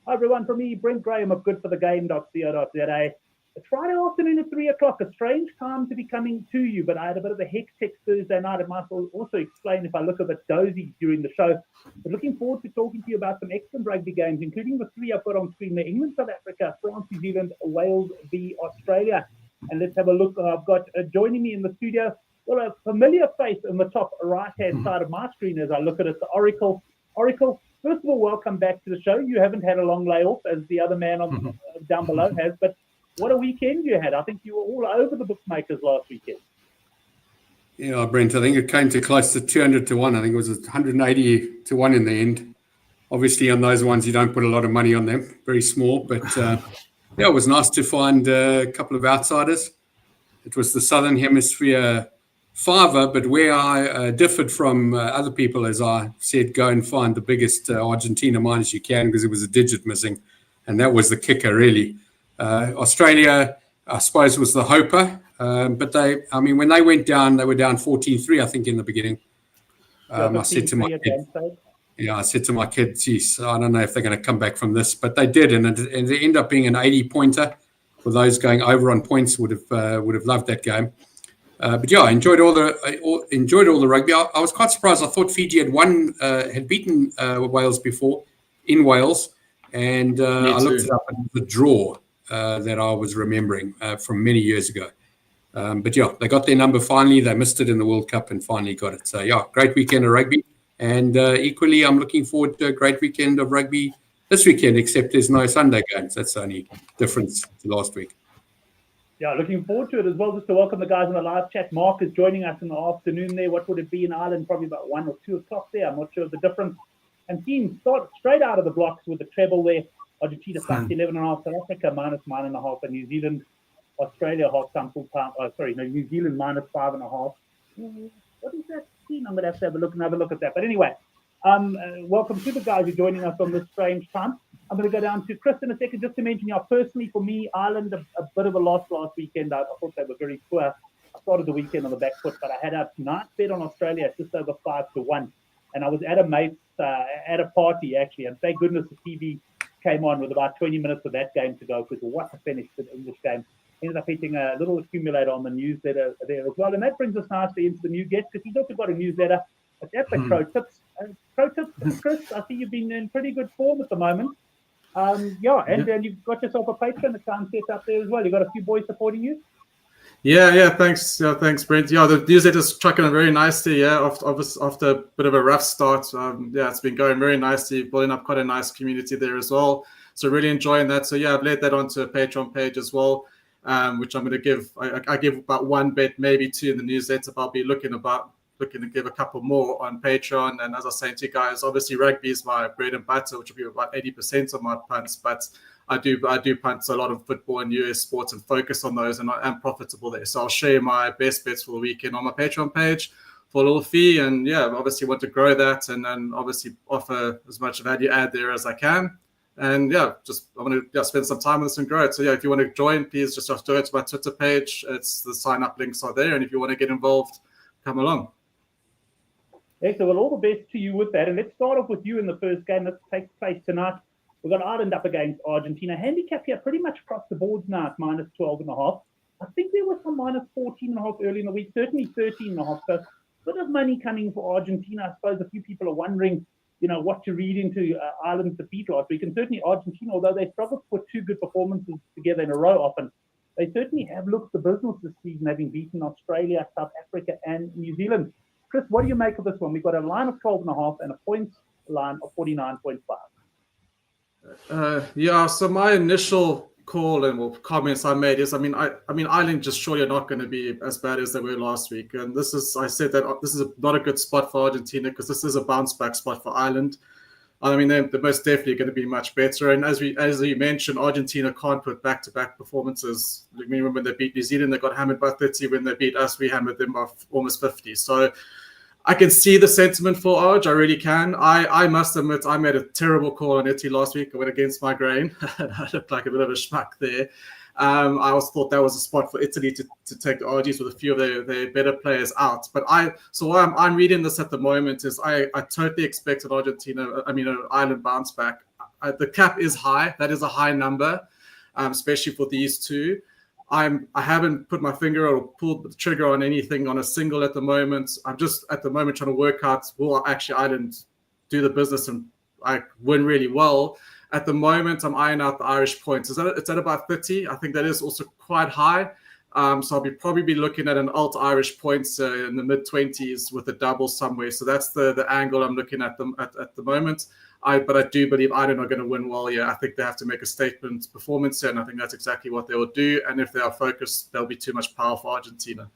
Hi everyone, from me, Brent Graham of goodforthegame.co.za. It's Friday afternoon at 3 o'clock, a strange time to be coming to you, but I had a bit of a hectic Thursday night. It might also explain if I look a bit dozy during the show. But looking forward to talking to you about some excellent rugby games, including the three I've got on screen there: England, South Africa, France, New Zealand, Wales v Australia. And let's have a look. I've got joining me in the studio, well, a familiar face in the top right-hand side of my screen as I look at it, the Oracle. Oracle, first of all, welcome back to the show. You haven't had a long layoff as the other man on down below has, but what a weekend you had. I think you were all over the bookmakers last weekend. Yeah, Brent, I think it came to close to 200 to 1. I think it was 180 to 1 in the end. Obviously, on those ones, you don't put a lot of money on them. Very small, but yeah, it was nice to find a couple of outsiders. It was the Southern Hemisphere fiver, but where I differed from other people, as I said, go and find the biggest Argentina minus you can, because it was a digit missing, and that was the kicker, really. Australia, I suppose, was the hoper, but when they went down, they were down 14-3, I think, in the beginning. I said to my kids, geez, I don't know if they're going to come back from this, but they did, and it ended up being an 80-pointer. For those going over on points, would have loved that game. But yeah, I enjoyed all the rugby. I was quite surprised. I thought Fiji had beaten Wales before in Wales, and I looked it up, and the draw that I was remembering from many years ago. But yeah, they got their number finally. They missed it in the World Cup and finally got it. So yeah, great weekend of rugby, and equally, I'm looking forward to a great weekend of rugby this weekend. Except there's no Sunday games. That's the only difference to last week. Yeah, looking forward to it as well. Just to welcome the guys in the live chat. Mark is joining us in the afternoon there. What would it be in Ireland? Probably about 1 or 2 o'clock there. I'm not sure of the difference. And teams start straight out of the blocks with the treble there. Argentina plus 11.5, South Africa minus 9.5, and New Zealand, Australia half time full time. New Zealand minus 5.5. What is that scene? I'm going to have a look at that. But anyway, welcome to the guys who are joining us on this strange time. I'm going to go down to Chris in a second just to mention, personally for me, Ireland, a bit of a loss last weekend. I thought they were very poor. I started the weekend on the back foot, but I had a nice bet on Australia at just over 5 to 1. And I was at a mate's, at a party actually, and thank goodness the TV came on with about 20 minutes of that game to go, because what a finish to the English game. Ended up hitting a little accumulator on the newsletter there as well. And that brings us nicely into the new guest, because he's also got a newsletter. It's at the Pro Tips. Pro Tips, Chris, I see you've been in pretty good form at the moment. And you've got yourself a Patreon account set up there as well. You've got a few boys supporting you. Yeah, thanks, Brent. Yeah, the newsletter's trucking on very nicely. Yeah, after a bit of a rough start. It's been going very nicely, building up quite a nice community there as well. So really enjoying that. So yeah, I've led that onto a Patreon page as well, which I'm going to give. I give about 1 bet, maybe 2 in the newsletter. But I'll be looking to give a couple more on Patreon. And as I was saying to you guys, obviously rugby is my bread and butter, which will be about 80% of my punts. But I do punt a lot of football and US sports and focus on those, and I am profitable there. So I'll share my best bets for the weekend on my Patreon page for a little fee. And yeah, obviously want to grow that, and then obviously offer as much value add there as I can. And yeah, I want to spend some time with this and grow it. So yeah, if you want to join, please just go to my Twitter page. It's the sign up links are there, and if you want to get involved, come along. Excellent. Well, all the best to you with that. And let's start off with you in the first game that takes place tonight. We've got Ireland up against Argentina. Handicap here pretty much across the board now at minus 12.5. I think there was some minus 14.5 early in the week, certainly 13.5. So a bit of money coming for Argentina. I suppose a few people are wondering, what to read into Ireland's defeat last week. And certainly Argentina, although they struggled to put 2 good performances together in a row often, they certainly have looked the business this season, having beaten Australia, South Africa, and New Zealand. Chris, what do you make of this one? We've got a line of 12.5 and a points line of 49.5. So my initial call and comments I made is, Ireland just surely are not going to be as bad as they were last week. And I said that this is not a good spot for Argentina, because this is a bounce back spot for Ireland. They're most definitely going to be much better. And as you mentioned, Argentina can't put back-to-back performances. I mean, when they beat New Zealand, they got hammered by 30. When they beat us, we hammered them by almost 50. So I can see the sentiment for Arge. I really can. I must admit, I made a terrible call on Italy last week. I went against my grain. I looked like a bit of a schmuck there. I also thought that was a spot for Italy to take the Argies with a few of their better players out. But why I'm reading this at the moment is I totally expected Ireland bounce back. the cap is high. That is a high number, especially for these two. I haven't put my finger or pulled the trigger on anything on a single at the moment. I'm just at the moment trying to work out, well, actually, I didn't do the business and I win really well. At the moment, I'm eyeing out the Irish points. It's at about 30. I think that is also quite high. So I'll probably be looking at an alt Irish points in the mid-20s with a double somewhere. So that's the angle I'm looking at them at the moment. But I do believe Ireland are going to win well. Yeah, I think they have to make a statement performance, and I think that's exactly what they will do. And if they are focused, there'll be too much power for Argentina.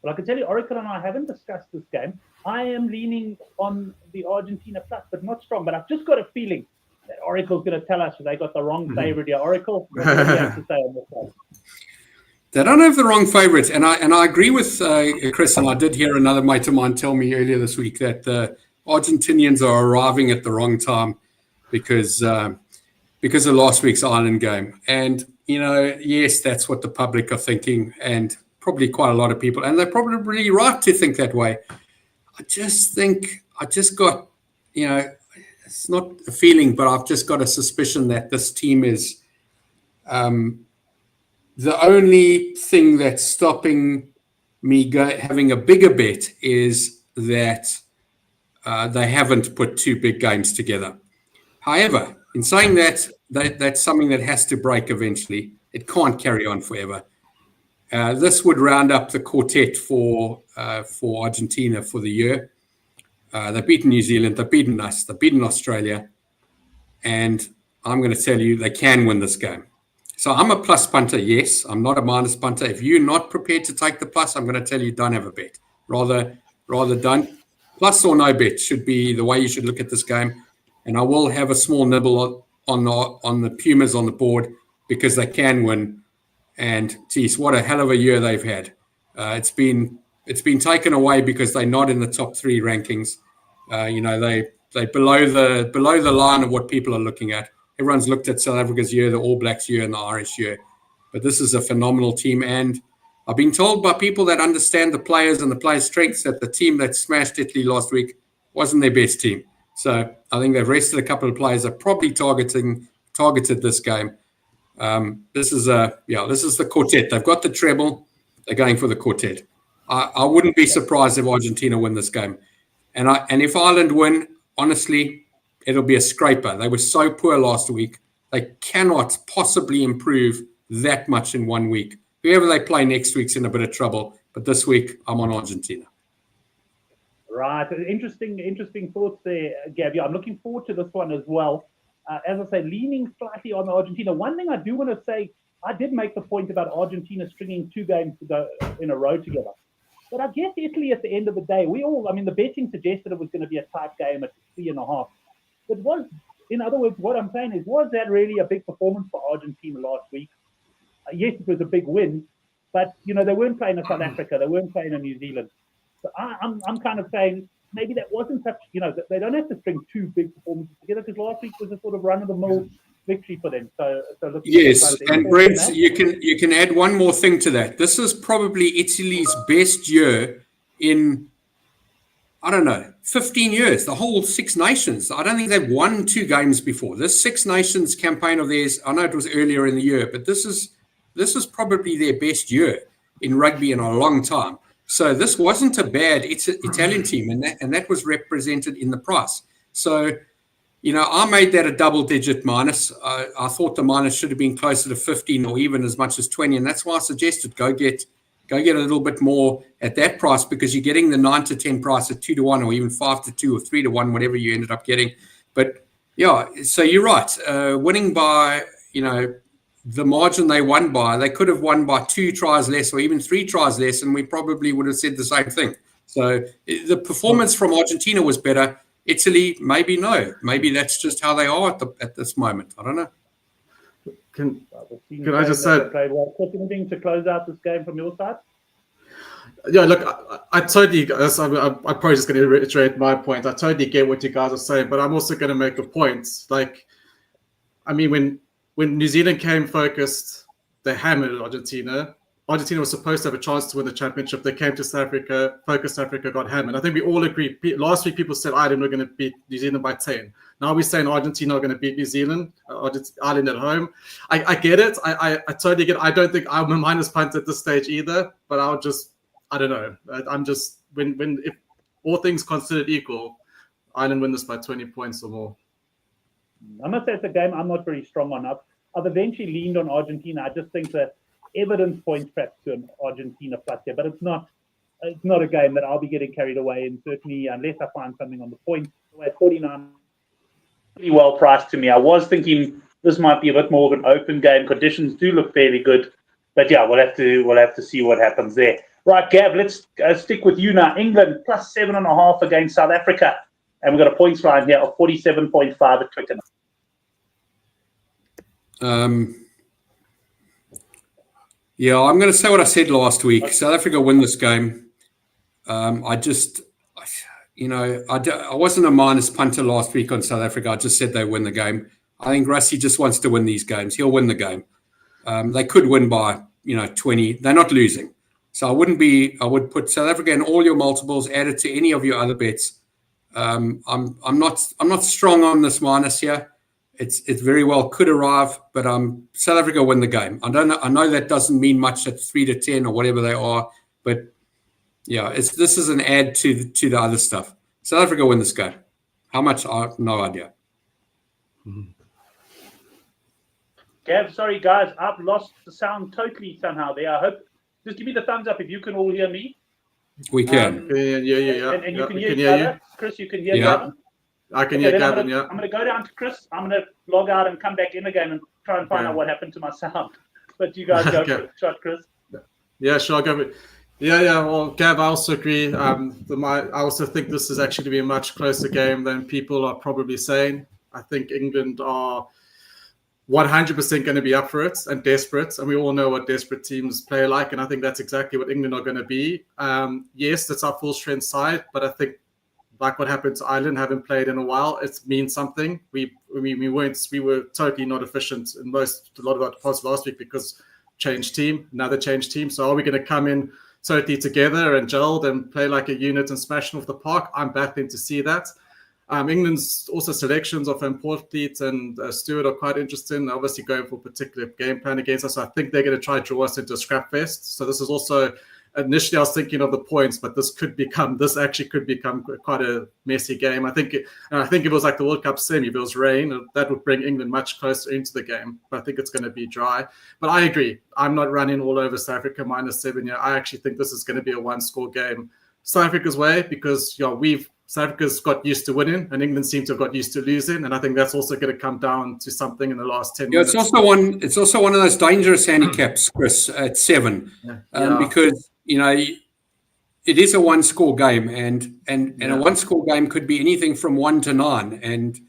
Well, I can tell you, Oracle and I haven't discussed this game. I am leaning on the Argentina plus, but not strong. But I've just got a feeling that Oracle's going to tell us they got the wrong favorite here. Oracle, what do you have to say on this one? They don't have the wrong favourite, and I agree with Chris. And I did hear another mate of mine tell me earlier this week that the Argentinians are arriving at the wrong time because of last week's Ireland game. And yes, that's what the public are thinking, and probably quite a lot of people, and they're probably really right to think that way. I just got it's not a feeling, but I've just got a suspicion that this team is. The only thing that's stopping me having a bigger bet is that they haven't put two big games together. However, in saying that, that's something that has to break eventually. It can't carry on forever. This would round up the quartet for Argentina for the year. They've beaten New Zealand, they've beaten us, they've beaten Australia, and I'm going to tell you they can win this game. So I'm a plus punter, yes. I'm not a minus punter. If you're not prepared to take the plus, I'm going to tell you don't have a bet. Rather don't. Plus or no bet should be the way you should look at this game. And I will have a small nibble on the Pumas on the board because they can win. And geez, what a hell of a year they've had. It's been taken away because they're not in the top three rankings. They're below the line of what people are looking at. Everyone's looked at South Africa's year, the All Blacks year, and the Irish year. But this is a phenomenal team. And I've been told by people that understand the players and the players' strengths that the team that smashed Italy last week wasn't their best team. So I think they've rested a couple of players that probably targeted this game. This is the quartet. They've got the treble. They're going for the quartet. I wouldn't be surprised if Argentina win this game. And if Ireland win, honestly, it'll be a scraper. They were so poor last week. They cannot possibly improve that much in 1 week. Whoever they play next week's in a bit of trouble. But this week, I'm on Argentina. Right. Interesting thoughts there, Gabby. I'm looking forward to this one as well. As I say, leaning slightly on Argentina. One thing I do want to say, I did make the point about Argentina stringing 2 games to go in a row together. But I guess Italy at the end of the day, the betting suggested it was going to be a tight game at 3.5. But in other words, what I'm saying is, was that really a big performance for Argentina last week? Yes, it was a big win, but they weren't playing in South Africa, they weren't playing in New Zealand. So I'm kind of saying maybe that wasn't such. They don't have to string 2 big performances together because last week was a sort of run-of-the-mill victory for them. So yes, and Brent, you can add one more thing to that. This is probably Italy's best year in, I don't know, 15 years, the whole Six Nations. I don't think they've won 2 games before. This Six Nations campaign of theirs, I know it was earlier in the year, but this is probably their best year in rugby in a long time. So this wasn't a bad Italian team, and that was represented in the price. So, I made that a double-digit minus. I thought the minus should have been closer to 15 or even as much as 20, and that's why I suggested go get a little bit more at that price because you're getting the 9 to 10 price at 2 to 1 or even 5 to 2 or 3 to 1, whatever you ended up getting. But yeah, so you're right. Winning by, the margin they won by, they could have won by 2 tries less or even 3 tries less, and we probably would have said the same thing. So the performance from Argentina was better. Italy, maybe no. Maybe that's just how they are at this moment. I don't know. Can I just say, anything to close out this game from your side? Yeah, look, I totally. I'm probably just going to reiterate my point. I totally get what you guys are saying, but I'm also going to make a point. When New Zealand came focused, they hammered Argentina. Argentina was supposed to have a chance to win the championship. They came to South Africa, focused South Africa, got hammered. I think we all agree. Last week, people said Ireland were going to beat New Zealand by 10. Now we're saying Argentina are going to beat New Zealand, Ireland at home. I get it. I totally get it. I don't think I'm a minus punt at this stage either, but I don't know. I'm just, if all things considered equal, Ireland win this by 20 points or more. I must say it's a game I'm not very strong on. I've eventually leaned on Argentina. I just think that evidence points perhaps to an Argentina plus here, but it's not a game that I'll be getting carried away in, certainly unless I find something on the points. At 49, pretty well priced to me. I was thinking this might be a bit more of an open game. Conditions do look fairly good, but yeah, we'll have to see what happens there. Right, Gav, let's stick with you now. England plus 7.5 against South Africa, and we've got a points line here of 47.5 at Twickenham. Yeah, I'm going to say what I said last week. Okay. South Africa win this game. I wasn't a minus punter last week on South Africa. I just said they win the game. I think Rassie just wants to win these games. He'll win the game. They could win by 20. They're not losing. So I would put South Africa in all your multiples, add it to any of your other bets. I'm not strong on this minus here. It very well could arrive, but South Africa win the game. I know that doesn't mean much at 3-10 or whatever they are, but yeah, this is an add to the other stuff. South Africa win this game. How much? I have no idea. Gav, sorry guys, I've lost the sound totally somehow there. I hope, just give me the thumbs up if you can all hear me. We can. Yeah. And you can hear each other. Chris, you can hear Gavin? I can hear Gavin, I'm going to go down to Chris. I'm going to log out and come back in again and try and find out what happened to my sound. But you guys go for it. Shot, Chris. Yeah, sure. I'll go. Yeah. Well, Gav, I also agree. I also think this is actually to be a much closer game than people are probably saying. I think England are 100% going to be up for it and desperate. And we all know what desperate teams play like. And I think that's exactly what England are going to be. Yes, that's our full strength side. But I think like what happened to Ireland, haven't played in a while, it means something. We were totally not efficient in a lot of our deposits last week because another changed team. So are we going to come in totally together and gelled and play like a unit and smash them off the park? I'm battling to see that. England's also selections of Portfleet and Stewart are quite interesting. They're obviously going for a particular game plan against us. So I think they're going to try to draw us into a scrap fest. So this is also, initially I was thinking of the points, but this actually could become quite a messy game. I think if it was like the World Cup semi, if it was rain, that would bring England much closer into the game. But I think it's going to be dry. But I agree. I'm not running all over South Africa -7 here. I actually think this is going to be a one-score game South Africa's way because South Africa's got used to winning and England seem to have got used to losing. And I think that's also going to come down to something in the last 10 minutes. It's also one of those dangerous handicaps, Chris, at 7. Because, it is a one-score game and a one-score game could be anything from 1 to 9 and,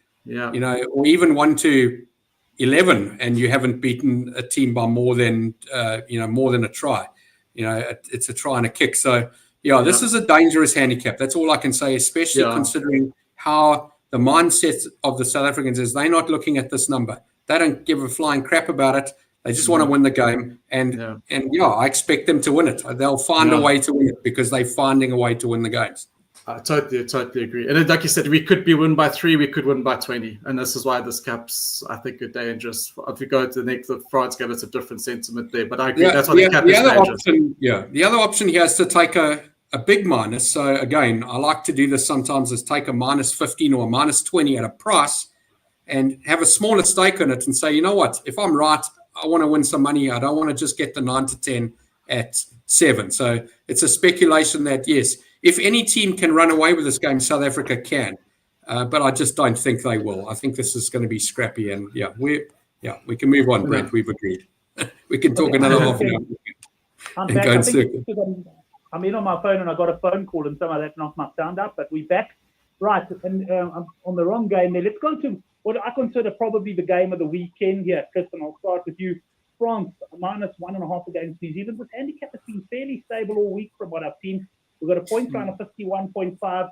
or even 1 to 11 and you haven't beaten a team by more than a try. It's a try and a kick. So, this is a dangerous handicap. That's all I can say, especially considering how the mindset of the South Africans is. They're not looking at this number. They don't give a flying crap about it. They just want to win the game. And I expect them to win it. They'll find a way to win it because they're finding a way to win the games. I totally agree. And like you said, we could be win by 3, we could win by 20. And this is why this cap's, I think, are dangerous. If we go to the next, France gave us a different sentiment there. But I agree, that's why the cap is dangerous. The other option here is to take a big minus. So, again, I like to do this sometimes is take a -15 or a -20 at a price and have a smaller stake on it and say, you know what, if I'm right, I want to win some money. I don't want to just get the 9 to 10 at 7. So it's a speculation that, yes, if any team can run away with this game, South Africa can. But I just don't think they will. I think this is going to be scrappy. And, we can move on, Brent. We've agreed. We can talk another half an hour and go in circle. I'm in on my phone and I got a phone call and some of that knocked my sound up, but we're back. Right, and I'm on the wrong game there. Let's go to what I consider probably the game of the weekend here, Chris, and I'll start with you. France, -1.5 against New Zealand. This handicap has been fairly stable all week from what I've seen. We've got a point line of 51.5.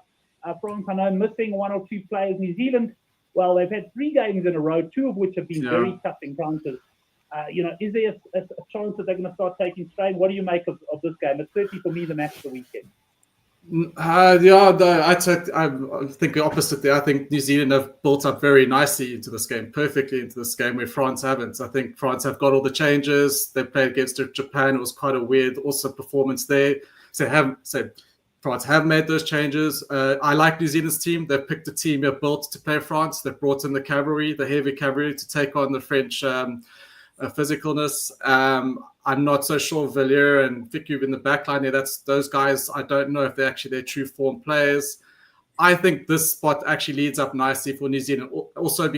France, I know, missing 1 or 2 players. New Zealand, well, they've had 3 games in a row, 2 of which have been very tough encounters. Is there a chance that they're going to start taking strain? What do you make of this game? It's certainly for me the match of the weekend. I think the opposite there. I think New Zealand have built up very nicely into this game, perfectly into this game, where France haven't. I think France have got all the changes. They played against Japan. It was quite a weird also performance there. So France have made those changes. I like New Zealand's team. They've picked a team they're built to play France. They've brought in the cavalry, the heavy cavalry, to take on the French physicalness. I'm not so sure Villiers and Fiku in the backline there. Those guys. I don't know if they're actually their true form players. I think this spot actually leads up nicely for New Zealand. Also,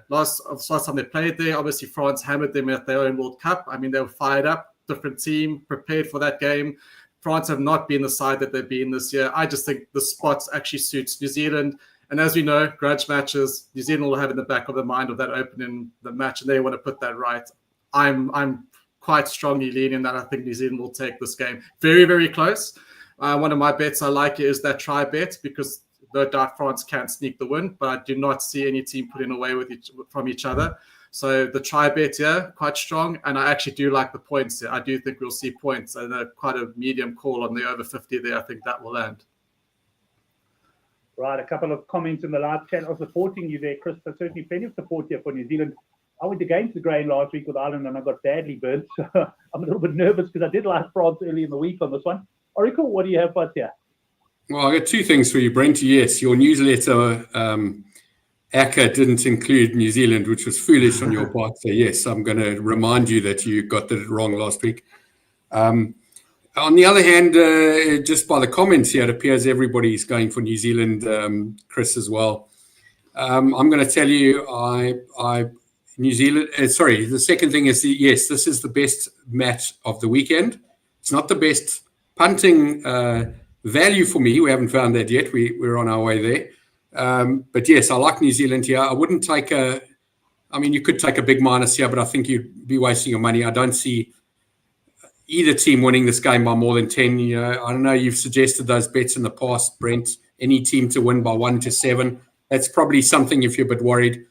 last time they played there, obviously France hammered them at their own World Cup. I mean, they were fired up, different team, prepared for that game. France have not been the side that they've been this year. I just think the spot actually suits New Zealand. And as we know, grudge matches, New Zealand will have in the back of the mind of that opening the match, and they want to put that right. I'm quite strongly leaning that I think New Zealand will take this game. Very, very close. One of my bets I like is that try bet, because no doubt France can sneak the win, but I do not see any team putting away from each other. So the try bet here, quite strong. And I actually do like the points here. I do think we'll see points, and quite a medium call on the over 50 there. I think that will land. Right, a couple of comments in the live chat are supporting you there, Chris. There's certainly plenty of support here for New Zealand. I went against the grain last week with Ireland and I got badly burnt. So I'm a little bit nervous because I did like France early in the week on this one. Oracle, what do you have for us here? Well, I got two things for you, Brent. Yes, your newsletter, ACCA didn't include New Zealand, which was foolish on your part. So, yes, I'm going to remind you that you got that wrong last week. On the other hand, just by the comments here, it appears everybody's going for New Zealand, Chris as well. I'm going to tell you, New Zealand, the second thing is, yes, this is the best match of the weekend. It's not the best punting value for me. We haven't found that yet. We're on our way there. But yes, I like New Zealand here. I wouldn't take you could take a big minus here, but I think you'd be wasting your money. I don't see either team winning this game by more than 10. I don't know, you've suggested those bets in the past, Brent. Any team to win by 1 to 7. That's probably something if you're a bit worried.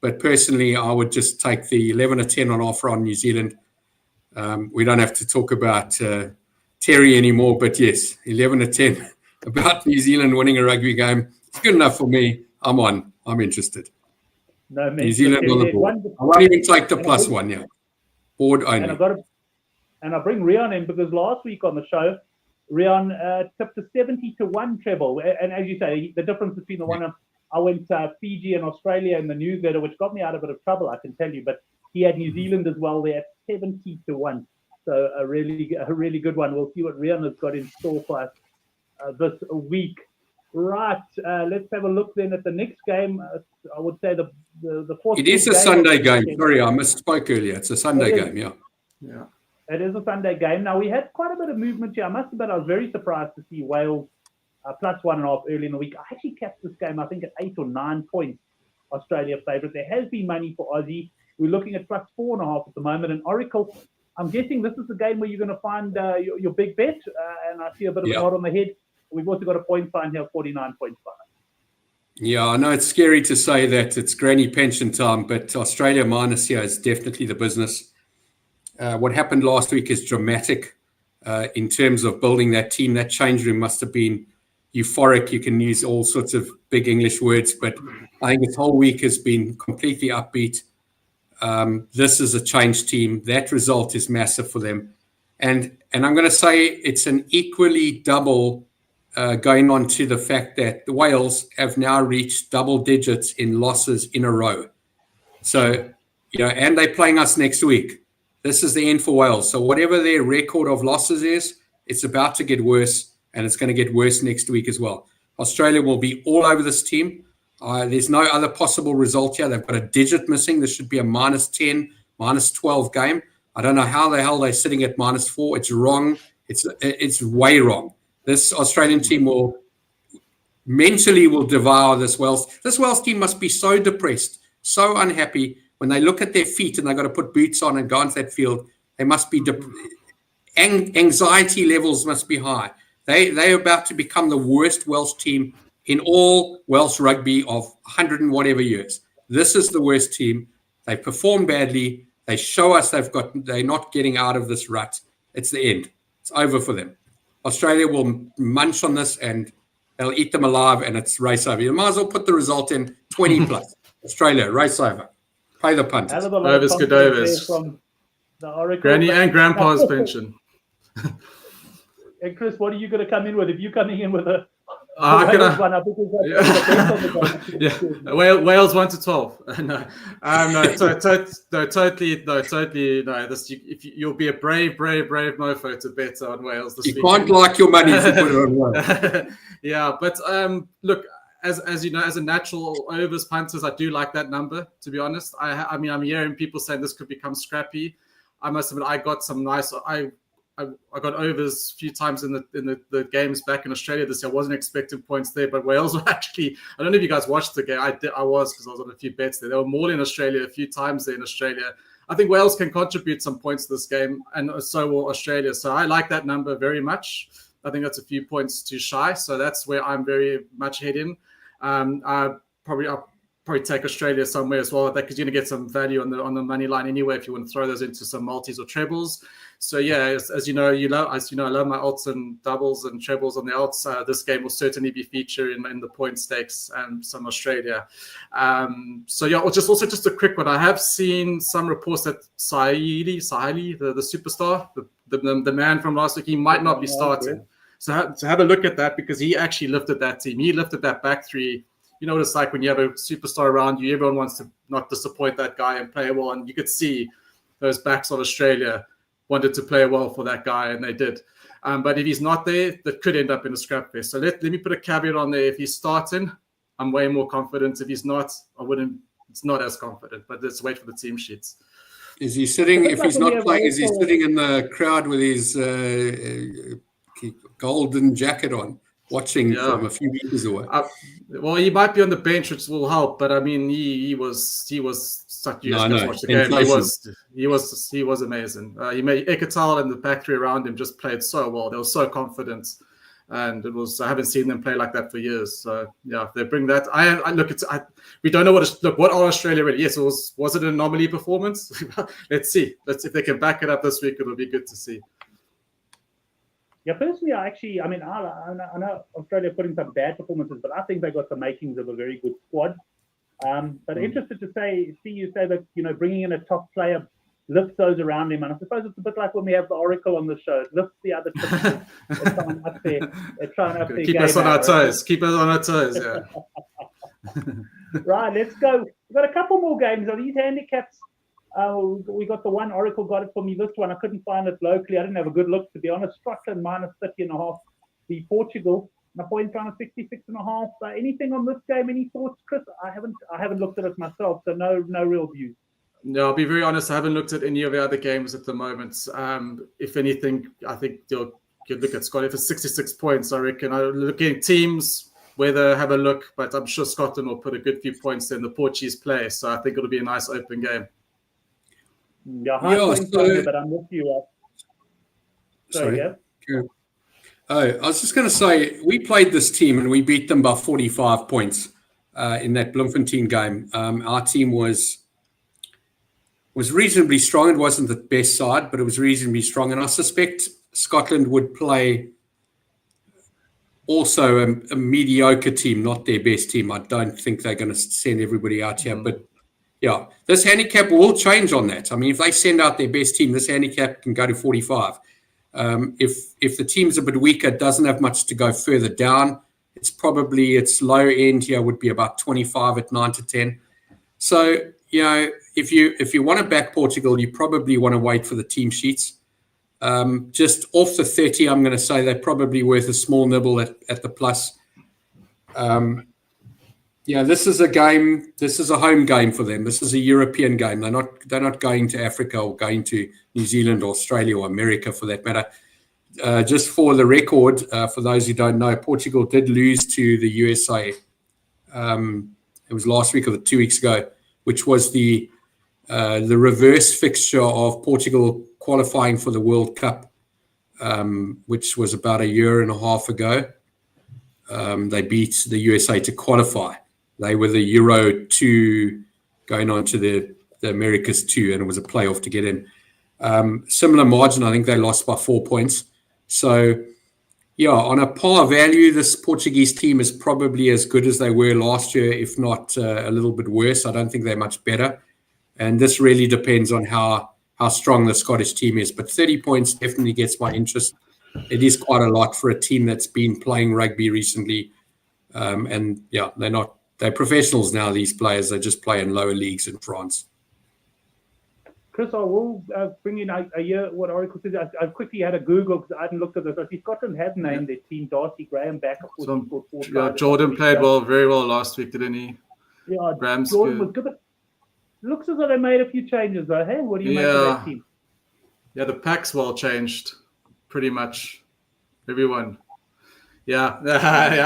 But personally, I would just take the 11 or 10 on offer on New Zealand. We don't have to talk about Terry anymore, but yes, 11 or 10 about New Zealand winning a rugby game. It's good enough for me. I'm interested. No, New Zealand on the board. I won't even take the plus one, yeah. Board only. And I bring Rian in because last week on the show, Rian tipped a 70-1 treble. And as you say, the difference between the one I went Fiji and Australia in the newsletter, which got me out of a bit of trouble, I can tell you. But he had New Zealand as well there at 70-1. So a really good one. We'll see what Rian has got in store for us this week. Right, let's have a look then at the next game. I would say the fourth. It is a Sunday game. Sorry, I misspoke earlier. It's a Sunday game, yeah. It is a Sunday game. Now, we had quite a bit of movement here. I must admit, I was very surprised to see Wales plus 1.5 early in the week. I actually capped this game, I think, at 8 or 9 points. Australia favourite. There has been money for Aussie. We're looking at plus 4.5 at the moment. And Oracle, I'm guessing this is the game where you're going to find your big bet. And I see a bit of a nod on the head. We've also got a point sign here, 49.5. Yeah, I know it's scary to say that it's granny pension time, but Australia minus here is definitely the business. What happened last week is dramatic in terms of building that team. That change room must have been euphoric. You can use all sorts of big English words, but I think this whole week has been completely upbeat. This is a changed team. That result is massive for them. And I'm going to say it's an equally double going on to the fact that the Wales have now reached double digits in losses in a row. So, and they're playing us next week. This is the end for Wales. So whatever their record of losses is, it's about to get worse, and it's going to get worse next week as well. Australia will be all over this team. There's no other possible result here. They've got a digit missing. This should be a minus 10, minus 12 game. I don't know how the hell they're sitting at minus 4. It's wrong. It's way wrong. This Australian team will devour this Wales. This Wales team must be so depressed, so unhappy. When they look at their feet and they've got to put boots on and go into that field, they must be anxiety levels must be high. They're about to become the worst Welsh team in all Welsh rugby of 100 and whatever years. This is the worst team. They perform badly. They show us they're not getting out of this rut. It's the end. It's over for them. Australia will munch on this and they'll eat them alive, and it's race over. You might as well put the result in 20 plus. Australia, race over. Pay the punters. Hell of a lot of Overs, good confidence there overs. from the Oracle. Granny and Grandpa's pension. And Chris, what are you going to come in with? If you're coming in with a Wales 1 to 12. Totally. No. You'll be a brave mofo to bet on Wales this week. You can't like your money if you put it on Wales. Yeah, but look, as you know, as a natural overs punters, I do like that number. To be honest, I mean, I'm hearing people saying this could become scrappy. I must admit, I got some nice. I got overs a few times in the games back in Australia this year. I wasn't expecting points there, but Wales were actually. I don't know if you guys watched the game. I was, because I was on a few bets there. They were more in Australia a few times there in Australia. I think Wales can contribute some points to this game, and so will Australia. So I like that number very much. I think that's a few points too shy. So that's where I'm very much heading. I'll probably take Australia somewhere as well, because you're going to get some value on the money line anyway if you want to throw those into some multis or trebles. So yeah, as you know, I love my alts and doubles and trebles on the alts. This game will certainly be featured in the point stakes and some Australia. So yeah, just a quick one. I have seen some reports that Sahili, the superstar, the man from last week, he might not be starting. So have a look at that, because he actually lifted that team. He lifted that back three. You know what it's like when you have a superstar around you. Everyone wants to not disappoint that guy and play well. And you could see those backs of Australia wanted to play well for that guy, and they did. But if he's not there, that could end up in a scrap fest. So let me put a caveat on there. If he's starting, I'm way more confident. If he's not, it's not as confident. But let's wait for the team sheets. Is he sitting, if he's not playing, is he sitting in the crowd with his golden jacket on, watching from a few meters away? Well, he might be on the bench, which will help. But I mean, he was such. You guys watch the game. He was amazing. He made Ekatal and the back three around him just played so well. They were so confident, and I haven't seen them play like that for years. So yeah, if they bring that. We don't know what are Australia really? Yes, was it an anomaly performance? Let's see. If they can back it up this week, it'll be good to see. Yeah, personally, I know Australia put in some bad performances, but I think they got the makings of a very good squad. But interested to see you say that, bringing in a top player lifts those around him. And I suppose it's a bit like when we have the Oracle on the show. It lifts the other teams. They're trying up their keep us on our toes. Keep us on our toes, yeah. Right, let's go. We've got a couple more games. Are these handicaps? We got the one. Oracle got it for me. This one, I couldn't find it locally. I didn't have a good look, to be honest. Scotland minus 30.5. The Portugal. My point trying to 66.5. Anything on this game? Any thoughts, Chris? I haven't looked at it myself, so no real views. No, I'll be very honest. I haven't looked at any of the other games at the moment. If anything, I think you'll look at Scotland for 66 points. I reckon. I'm looking at teams where they have a look, but I'm sure Scotland will put a good few points in the Portuguese play. So I think it'll be a nice open game. Yeah, but I'm with you. Sorry. Yeah. Oh, I was just going to say, we played this team and we beat them by 45 points in that Bloemfontein game. Our team was reasonably strong. It wasn't the best side, but it was reasonably strong. And I suspect Scotland would play also a mediocre team, not their best team. I don't think they're going to send everybody out here. But yeah, this handicap will change on that. I mean, if they send out their best team, this handicap can go to 45. If the team's a bit weaker, doesn't have much to go further down, its low end here would be about 25 at 9 to 10. So, if you want to back Portugal, you probably want to wait for the team sheets. Just off the 30, I'm going to say they're probably worth a small nibble at the plus. This is a game. This is a home game for them. This is a European game. They're not going to Africa or going to New Zealand or Australia or America for that matter. Just for the record, for those who don't know, Portugal did lose to the USA. It was last week or 2 weeks ago, which was the reverse fixture of Portugal qualifying for the World Cup, which was about a year and a half ago. They beat the USA to qualify. They were the Euro 2 going on to the Americas 2, and it was a playoff to get in. Similar margin, I think they lost by 4 points. So Yeah, on a par value, this Portuguese team is probably as good as they were last year, if not a little bit worse. I don't think they're much better. And this really depends on how strong the Scottish team is. But 30 points definitely gets my interest. It is quite a lot for a team that's been playing rugby recently. And yeah, they're professionals now, these players. They just play in lower leagues in France. Chris, I will bring in a year what Oracle says. I quickly had a Google because I hadn't looked at this. I see Scotland had named their team Darcy Graham back. Jordan played very well last week, didn't he? Yeah, Graham's Jordan good. was good. But looks as though they made a few changes, though. Hey, what do you make of that team? Yeah, the pack's well changed, pretty much. Everyone. Yeah,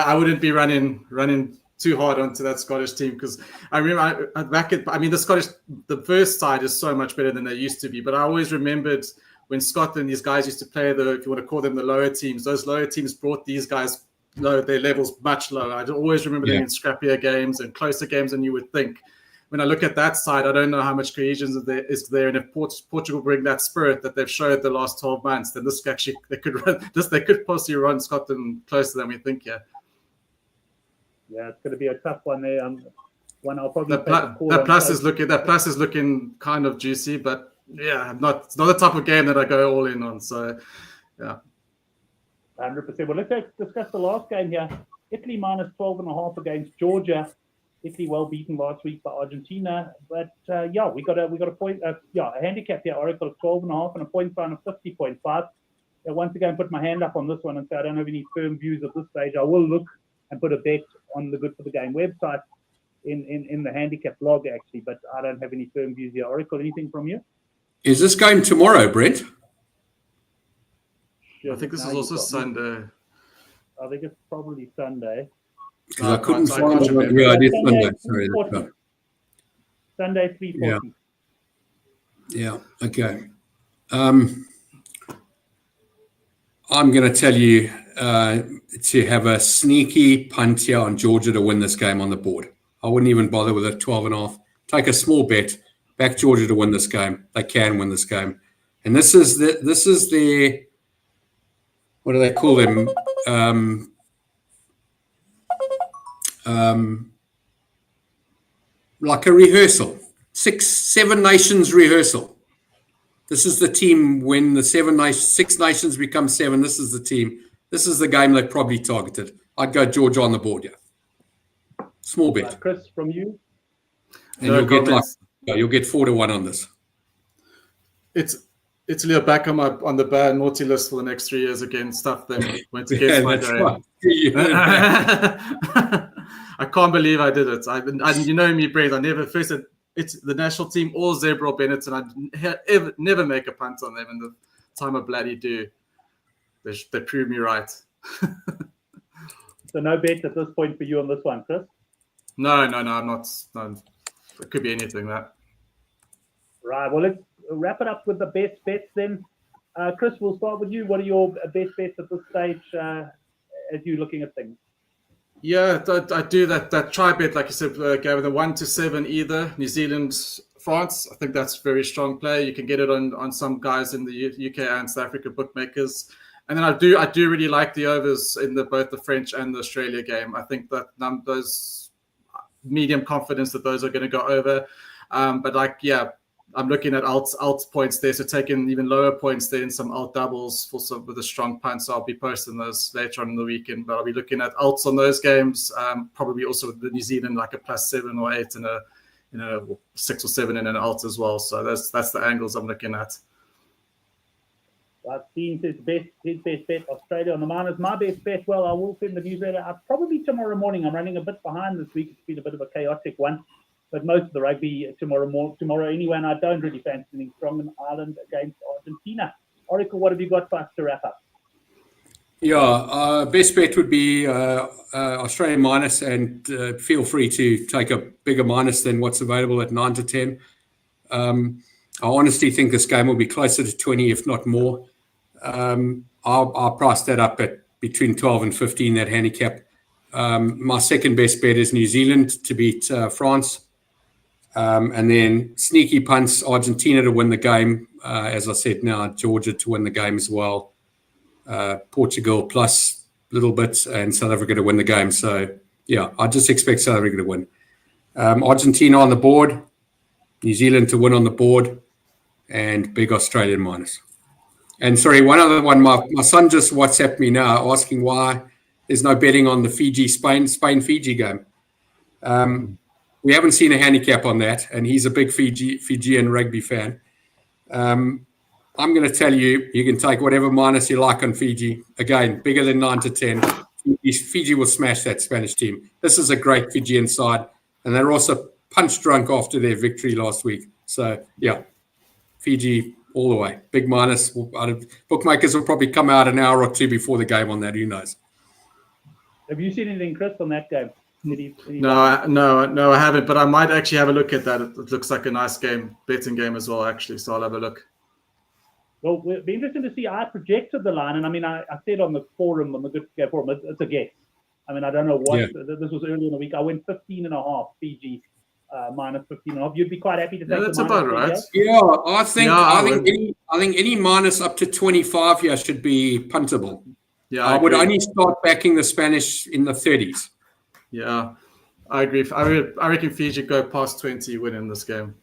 I wouldn't be running too hard onto that Scottish team because I remember the first side is so much better than they used to be. But I always remembered when Scotland, these guys used to play if you want to call them the lower teams, those lower teams brought these guys their levels much lower. I always remember them in scrappier games and closer games than you would think. When I look at that side, I don't know how much cohesion is there. And if Portugal bring that spirit that they've showed the last 12 months, then they could possibly run Scotland closer than we think. Yeah. Yeah, it's going to be a tough one there. One I'll probably that plus is looking kind of juicy, but yeah, it's not the type of game that I go all in on. So yeah, 100%. Well, let's discuss the last game here. Italy minus 12.5 against Georgia. Italy well beaten last week by Argentina, but we got a point. A handicap here. Oracle of 12.5 and a point sign of 50.5. Once again, put my hand up on this one and say I don't have any firm views at this stage. I will look and put a bet on the Good for the Game website in the handicap blog actually, but I don't have any firm views here. Oracle, anything from you? Is this game tomorrow, Brent? I think this is also Sunday. I think it's probably Sunday. Because I couldn't find it. Yeah, it is Sunday. Sorry. Sunday 3:40. Yeah. Okay. I'm going to tell you to have a sneaky punt here on Georgia to win this game on the board. I wouldn't even bother with a 12.5. Take a small bet. Back Georgia to win this game. They can win this game. And this is their what do they call them? Like a rehearsal, 6-7 nations rehearsal. This is the team when the 6 nations become 7. This is the team. This is the game they probably targeted. I'd go Georgia on the board, yeah. Small bet. Chris, from you? And you'll get 4-1 on this. It's Italy are back on the bad naughty list for the next 3 years again. Stuff them went against my game. Right. I can't believe I did it. You know me, Brent. I never first said it's the national team or Zebra or Bennett, and I never make a punt on them. And the time I bloody do, they prove me right. So no bet at this point for you on this one, Chris? No, I'm not. No, it could be anything, that. Right. Well, let's wrap it up with the best bets then. Chris, we'll start with you. What are your best bets at this stage as you're looking at things? Yeah, I do that try bet, like you said, Gavin, the 1-7 either. New Zealand, France. I think that's a very strong play. You can get it on some guys in the UK and South Africa bookmakers. And then I do really like the overs in both the French and the Australia game. I think that those medium confidence that those are going to go over. But I'm looking at alt points there, so taking even lower points there in some alt doubles with a strong punt. So I'll be posting those later on in the weekend. But I'll be looking at alts on those games. Probably also with the New Zealand like a +7 or 8 and a 6 or 7 in an alt as well. So that's the angles I'm looking at. I've seen his best bet, Australia on the minors. My best bet, well, I will send the newsletter out probably tomorrow morning. I'm running a bit behind this week. It's been a bit of a chaotic one. But most of the rugby tomorrow anyway, and I don't really fancy anything strong in Ireland against Argentina. Oracle, what have you got for us to wrap up? Yeah, best bet would be Australian minus, and feel free to take a bigger minus than what's available at 9 to 10. I honestly think this game will be closer to 20, if not more. I'll price that up at between 12 and 15, that handicap. My second best bet is New Zealand to beat France. And then sneaky punts, Argentina to win the game. As I said now, Georgia to win the game as well. Portugal plus little bit, and South Africa to win the game. So, yeah, I just expect South Africa to win. Argentina on the board, New Zealand to win on the board, and big Australian minus. And sorry, one other one. My son just WhatsApped me now asking why there's no betting on the Spain-Fiji game. We haven't seen a handicap on that, and he's a big Fijian rugby fan. I'm going to tell you, you can take whatever minus you like on Fiji. Again, bigger than 9 to 10. Fiji will smash that Spanish team. This is a great Fijian side, and they're also punch drunk after their victory last week. So, yeah, Fiji all the way. Big minus. Bookmakers will probably come out an hour or two before the game on that. Who knows? Have you seen anything, Chris, on that game? No, I haven't. But I might actually have a look at that. It looks like a nice game, betting game as well, actually. So I'll have a look. Well, it'll be interesting to see. I projected the line, and I mean, I said on the forum, on the Good Game forum, it's a guess. I mean, I don't know what. Yeah. This was early in the week. I went 15.5 Fiji. Minus 15.5. You'd be quite happy to take that's about right. Yeah, I think any minus up to 25 here should be puntable. Yeah, I would only start backing the Spanish in the 30s. Yeah, I agree. I reckon Fiji go past 20 winning this game.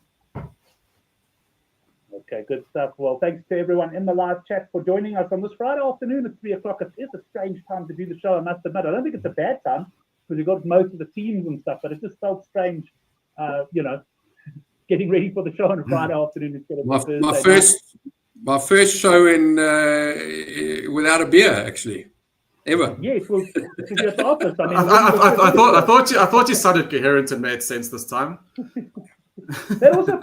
Okay, good stuff. Well, thanks to everyone in the live chat for joining us on this Friday afternoon at 3 o'clock. It is a strange time to do the show, I must admit. I don't think it's a bad time because we've got most of the teams and stuff, but it just felt strange. Getting ready for the show on a Friday afternoon instead of my first show in without a beer, actually, ever. Yes, well, you're at the office. I mean, I thought you sounded coherent and made sense this time. That also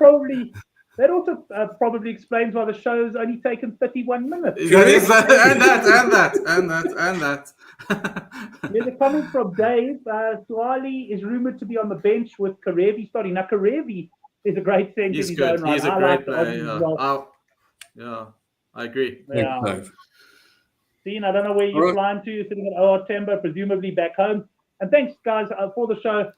probably explains why the show's only taken 31 minutes. And that. There's a comment from Dave. Suali is rumored to be on the bench with Karevi starting. Now, Karevi is a great centre. He's good. He's a great player. Yeah, I agree. Yeah. Dean, I don't know where you're flying to. You're sitting at OR Timber, presumably back home. And thanks, guys, for the show.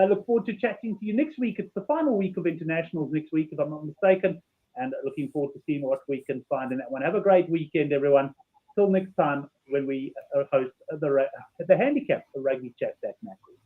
Look forward to chatting to you next week. It's the final week of internationals next week, if I'm not mistaken. And looking forward to seeing what we can find in that one. Have a great weekend, everyone. Till next time when we host the Handicap, the Rugby Chat at Macquarie.